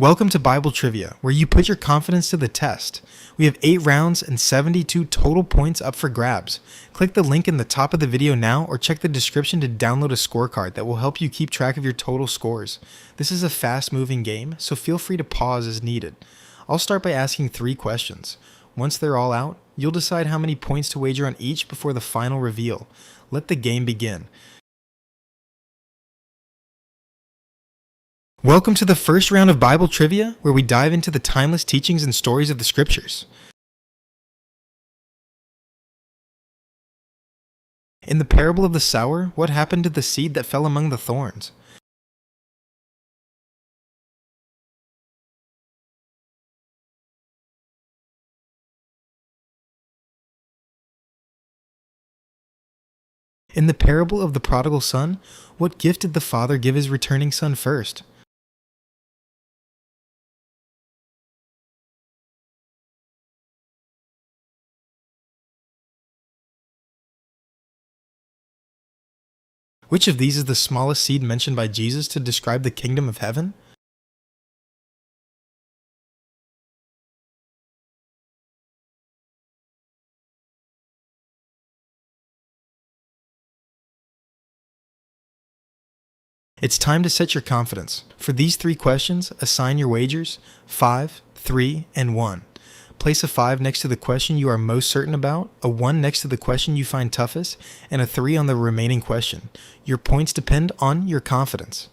Welcome to Bible Trivia, where you put your confidence to the test. We have 8 rounds and 72 total points up for grabs. Click the link in the top of the video now or check the description to download a scorecard that will help you keep track of your total scores. This is a fast-moving game, so feel free to pause as needed. I'll start by asking 3 questions. Once they're all out, you'll decide how many points to wager on each before the final reveal. Let the game begin. Welcome to the first round of Bible Trivia, where we dive into the timeless teachings and stories of the Scriptures. In the parable of the sower, what happened to the seed that fell among the thorns? In the parable of the prodigal son, what gift did the father give his returning son first? Which of these is the smallest seed mentioned by Jesus to describe the kingdom of heaven? It's time to set your confidence. For these 3 questions, assign your wagers 5, 3, and 1. Place a 5 next to the question you are most certain about, a 1 next to the question you find toughest, and a 3 on the remaining question. Your points depend on your confidence.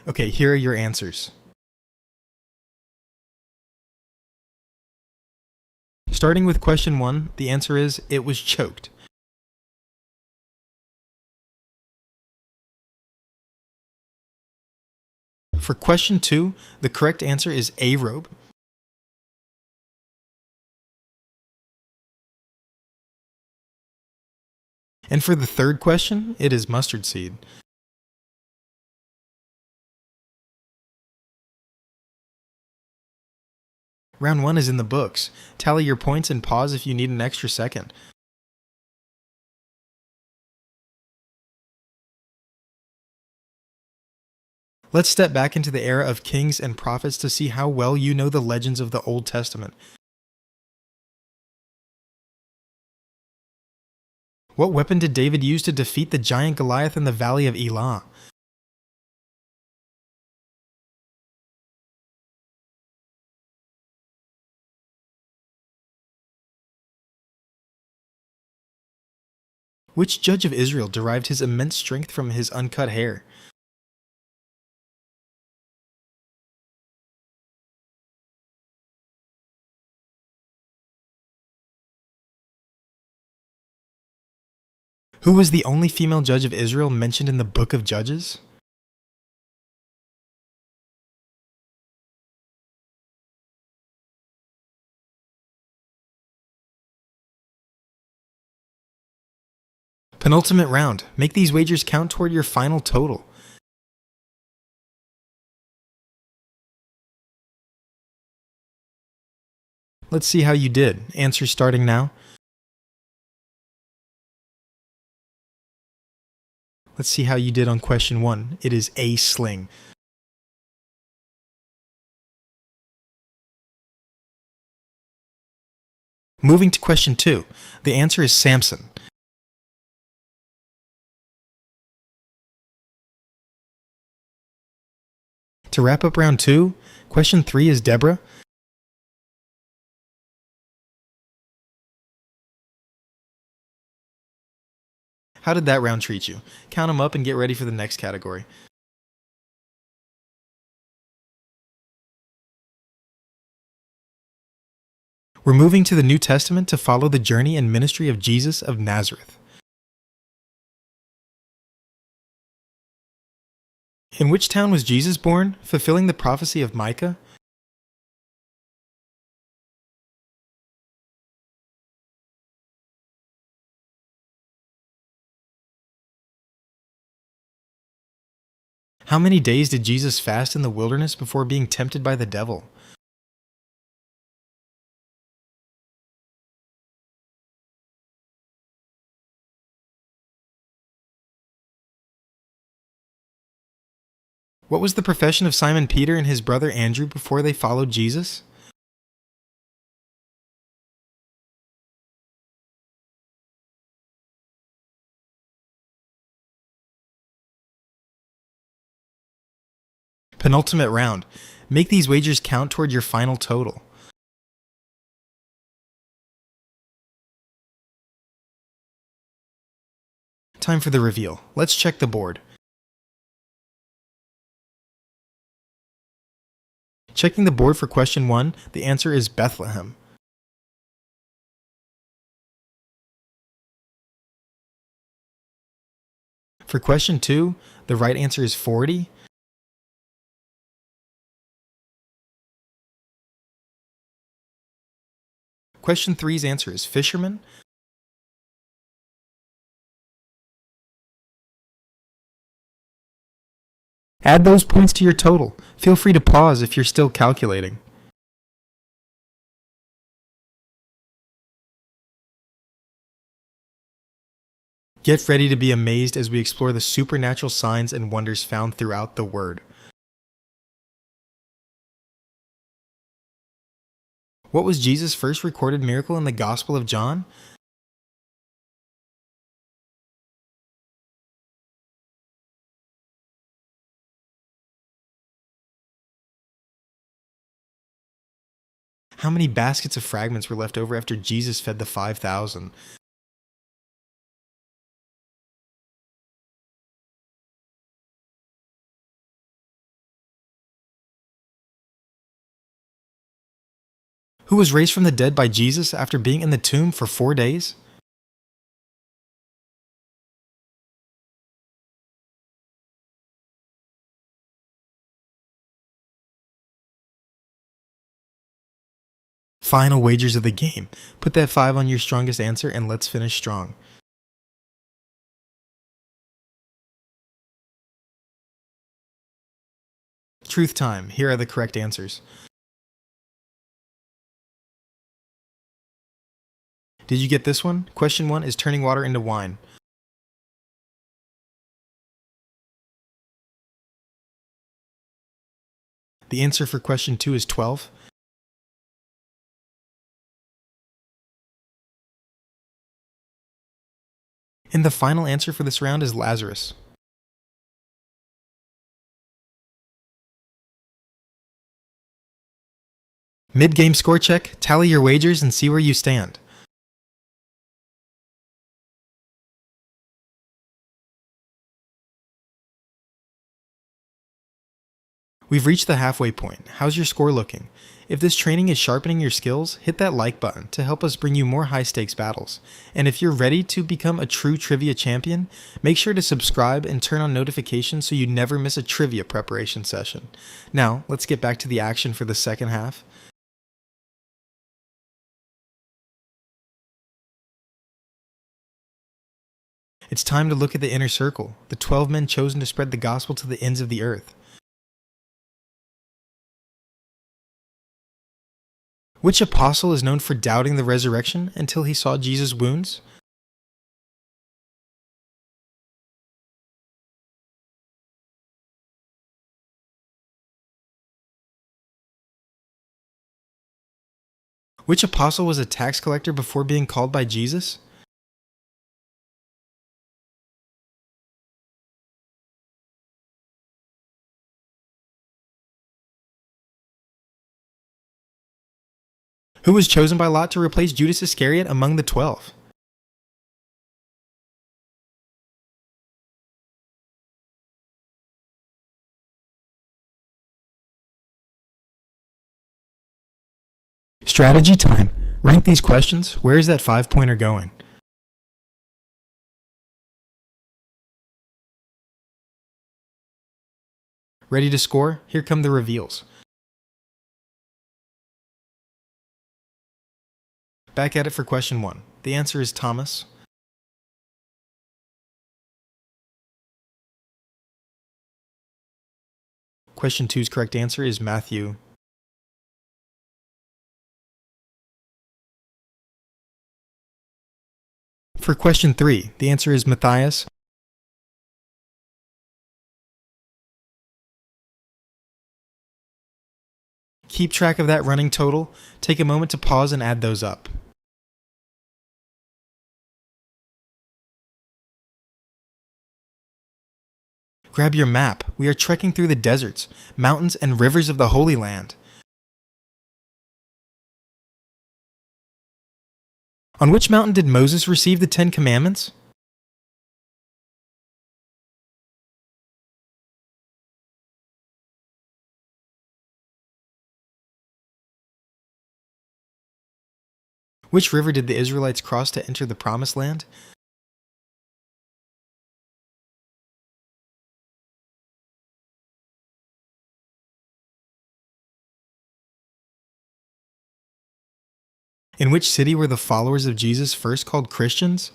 Okay, here are your answers. Starting with question 1, the answer is, it was choked. For question 2, the correct answer is aerobe. And for the third question, it is mustard seed. Round 1 is in the books. Tally your points and pause if you need an extra second. Let's step back into the era of kings and prophets to see how well you know the legends of the Old Testament. What weapon did David use to defeat the giant Goliath in the valley of Elah? Which judge of Israel derived his immense strength from his uncut hair? Who was the only female judge of Israel mentioned in the Book of Judges? Penultimate round. Make these wagers count toward your final total. Let's see how you did. Answers starting now. Let's see how you did on question 1. It is a sling. Moving to question 2. The answer is Samson. To wrap up round 2, question 3 is Deborah. How did that round treat you? Count them up and get ready for the next category. We're moving to the New Testament to follow the journey and ministry of Jesus of Nazareth. In which town was Jesus born, fulfilling the prophecy of Micah? How many days did Jesus fast in the wilderness before being tempted by the devil? What was the profession of Simon Peter and his brother Andrew before they followed Jesus? Penultimate round. Make these wagers count toward your final total. Time for the reveal. Let's check the board. Checking the board for question 1, the answer is Bethlehem. For question 2, the right answer is 40. Question 3's answer is fisherman. Add those points to your total. Feel free to pause if you're still calculating. Get ready to be amazed as we explore the supernatural signs and wonders found throughout the Word. What was Jesus' first recorded miracle in the Gospel of John? How many baskets of fragments were left over after Jesus fed the 5,000? Who was raised from the dead by Jesus after being in the tomb for 4 days? Final wagers of the game. Put that 5 on your strongest answer and let's finish strong. Truth time. Here are the correct answers. Did you get this one? Question 1 is turning water into wine. The answer for question 2 is 12. And the final answer for this round is Lazarus. Mid-game score check, tally your wagers and see where you stand. We've reached the halfway point. How's your score looking? If this training is sharpening your skills, hit that like button to help us bring you more high-stakes battles. And if you're ready to become a true trivia champion, make sure to subscribe and turn on notifications so you never miss a trivia preparation session. Now, let's get back to the action for the second half. It's time to look at the inner circle, the 12 men chosen to spread the gospel to the ends of the earth. Which apostle is known for doubting the resurrection until he saw Jesus' wounds? Which apostle was a tax collector before being called by Jesus? Who was chosen by Lot to replace Judas Iscariot among the 12? Strategy time. Rank these questions. Where is that 5-pointer going? Ready to score? Here come the reveals. Back at it for question 1. The answer is Thomas. Question 2's correct answer is Matthew. For question 3, the answer is Matthias. Keep track of that running total. Take a moment to pause and add those up. Grab your map. We are trekking through the deserts, mountains, and rivers of the Holy Land. On which mountain did Moses receive the 10 Commandments? Which river did the Israelites cross to enter the Promised Land? In which city were the followers of Jesus first called Christians?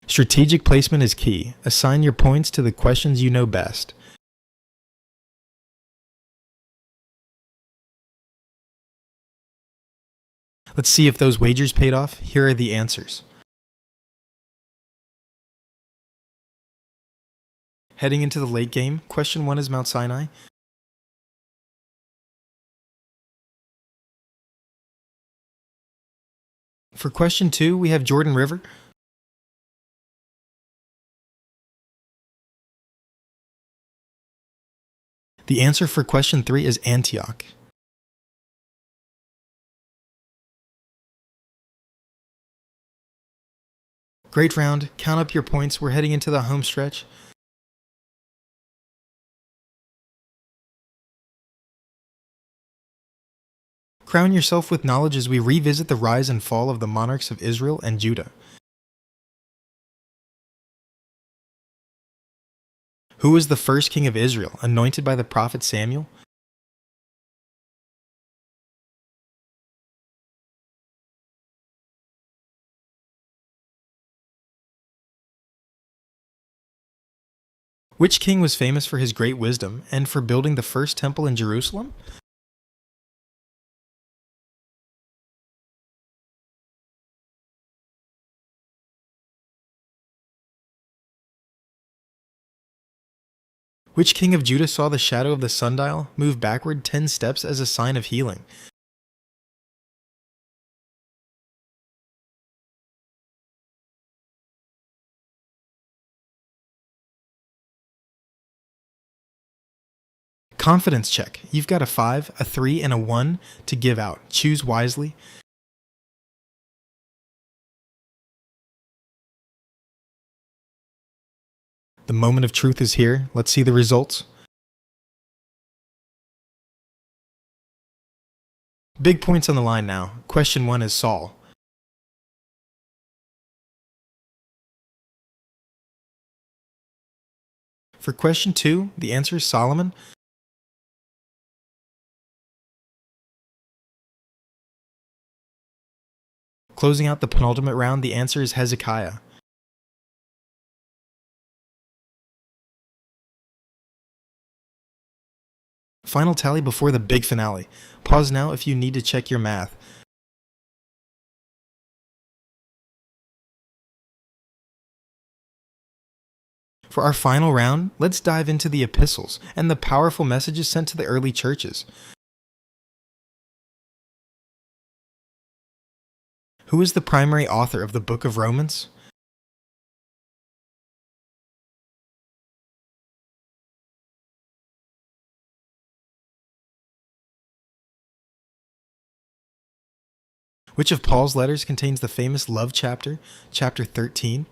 Strategic placement is key. Assign your points to the questions you know best. Let's see if those wagers paid off. Here are the answers. Heading into the late game, question 1 is Mount Sinai. For question 2, we have Jordan River. The answer for question 3 is Antioch. Great round. Count up your points. We're heading into the home stretch. Crown yourself with knowledge as we revisit the rise and fall of the monarchs of Israel and Judah. Who was the first king of Israel, anointed by the prophet Samuel? Which king was famous for his great wisdom and for building the first temple in Jerusalem? Which king of Judah saw the shadow of the sundial move backward 10 steps as a sign of healing? Confidence check. You've got a 5, a 3, and a 1 to give out. Choose wisely. The moment of truth is here. Let's see the results. Big points on the line now. Question 1 is Saul. For question 2, the answer is Solomon. Closing out the penultimate round, the answer is Hezekiah. Final tally before the big finale. Pause now if you need to check your math. For our final round, let's dive into the epistles and the powerful messages sent to the early churches. Who is the primary author of the book of Romans? Which of Paul's letters contains the famous love chapter, chapter 13?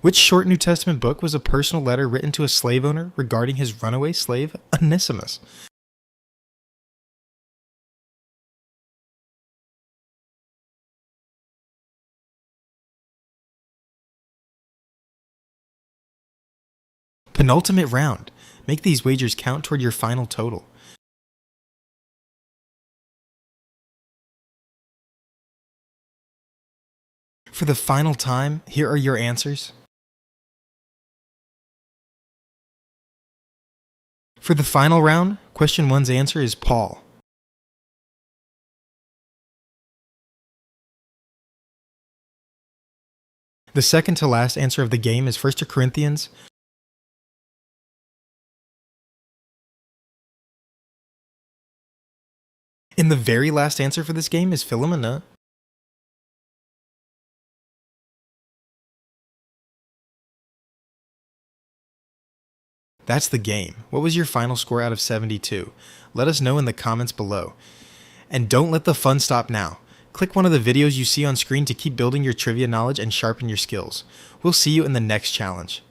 Which short New Testament book was a personal letter written to a slave owner regarding his runaway slave, Onesimus? Penultimate round. Make these wagers count toward your final total. For the final time, here are your answers. For the final round, question 1's answer is Paul. The second to last answer of the game is 1 Corinthians. And the very last answer for this game is Philomena. That's the game. What was your final score out of 72? Let us know in the comments below. And don't let the fun stop now. Click one of the videos you see on screen to keep building your trivia knowledge and sharpen your skills. We'll see you in the next challenge.